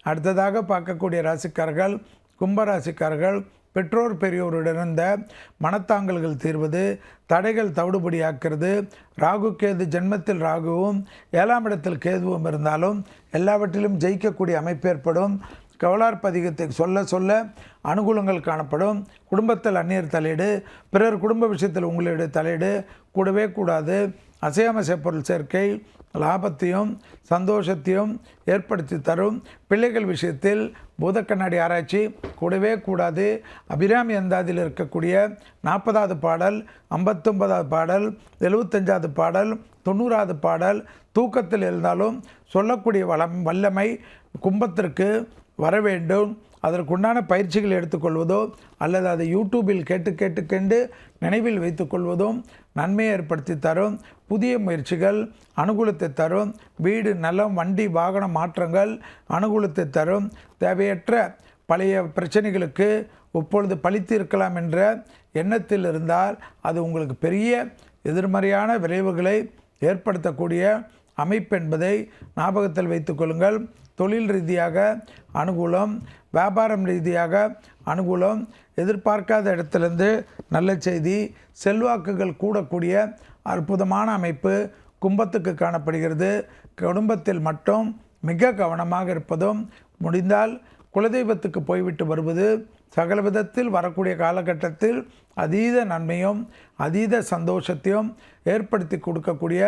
அடுத்ததாக பார்க்கக்கூடிய ராசிக்காரர்கள் கும்பராசிக்காரர்கள். பெற்றோர் பெரியோருடனிருந்த மனத்தாங்கல்கள் தீர்வது, தடைகள் தவிடுபடியாக்கிறது. ராகு கேது ஜென்மத்தில் ராகுவும் 7ஆம் இடத்தில் கேதுவும் இருந்தாலும் எல்லாவற்றிலும் ஜெயிக்கக்கூடிய அமைப்பு ஏற்படும். கவலார் பதிகத்தை சொல்ல சொல்ல அனுகூலங்கள் காணப்படும். குடும்பத்தில் அந்நியர் தலையீடு, பிறர் குடும்ப விஷயத்தில் உங்களுடைய தலையீடு கூடவே கூடாது. அசையாமசை பொருள் சேர்க்கை லாபத்தையும் சந்தோஷத்தையும் ஏற்படுத்தி தரும். பிள்ளைகள் விஷயத்தில் பூதக்கண்ணாடி ஆராய்ச்சி கூடவே கூடாது. அபிராமி அந்தாதியில் இருக்கக்கூடிய 40வது பாடல், 59வது பாடல், 75வது பாடல், 90வது பாடல் தூக்கத்தில் இருந்தாலும் சொல்லக்கூடிய வல்லமை கும்பத்திற்கு வர வேண்டும். அதற்குண்டான பயிற்சிகள் எடுத்துக்கொள்வதோ அல்லது அதை யூடியூபில் கேட்டு நினைவில் வைத்துக்கொள்வதும் நன்மையை ஏற்படுத்தி தரும். புதிய முயற்சிகள் அனுகூலத்தை தரும். வீடு நலம் வண்டி வாகன மாற்றங்கள் அனுகூலத்தை தரும். தேவையற்ற பழைய பிரச்சனைகளுக்கு இப்பொழுது பழித்து இருக்கலாம் என்ற எண்ணத்தில் இருந்தால் அது உங்களுக்கு பெரிய எதிர்மறையான விளைவுகளை ஏற்படுத்தக்கூடிய அமைப்பு என்பதை ஞாபகத்தில் வைத்துக்கொள்ளுங்கள். தொழில் ரீதியாக அனுகூலம், வியாபாரம் ரீதியாக அனுகூலம், எதிர்பார்க்காத இடத்திலிருந்து நல்ல செய்தி, செல்வாக்குகள் கூடக்கூடிய அற்புதமான அமைப்பு கும்பத்துக்கு காணப்படுகிறது. குடும்பத்தில் மட்டும் மிக கவனமாக இருப்பதும், முடிந்தால் குலதெய்வத்துக்கு போய்விட்டு வருவது சகல விதத்தில் வரக்கூடிய காலகட்டத்தில் அதீத நன்மையும் அதீத சந்தோஷத்தையும் ஏற்படுத்தி கொடுக்கக்கூடிய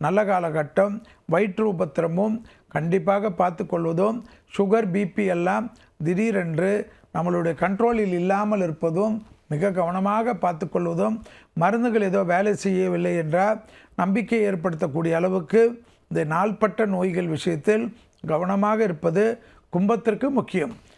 நல்ல காலகட்டம். வயிற்று உபத்திரமும் கண்டிப்பாக பார்த்து கொள்வதும், சுகர் பிபி எல்லாம் திடீரென்று நம்மளுடைய கண்ட்ரோலில் இல்லாமல் இருப்பதும் மிக கவனமாக பார்த்து கொள்வதும், மருந்துகள் ஏதோ வேலை செய்யவில்லை என்றால் நம்பிக்கை ஏற்படுத்தக்கூடிய அளவுக்கு இந்த நாள்பட்ட நோய்கள் விஷயத்தில் கவனமாக இருப்பது கும்பத்திற்கு முக்கியம்.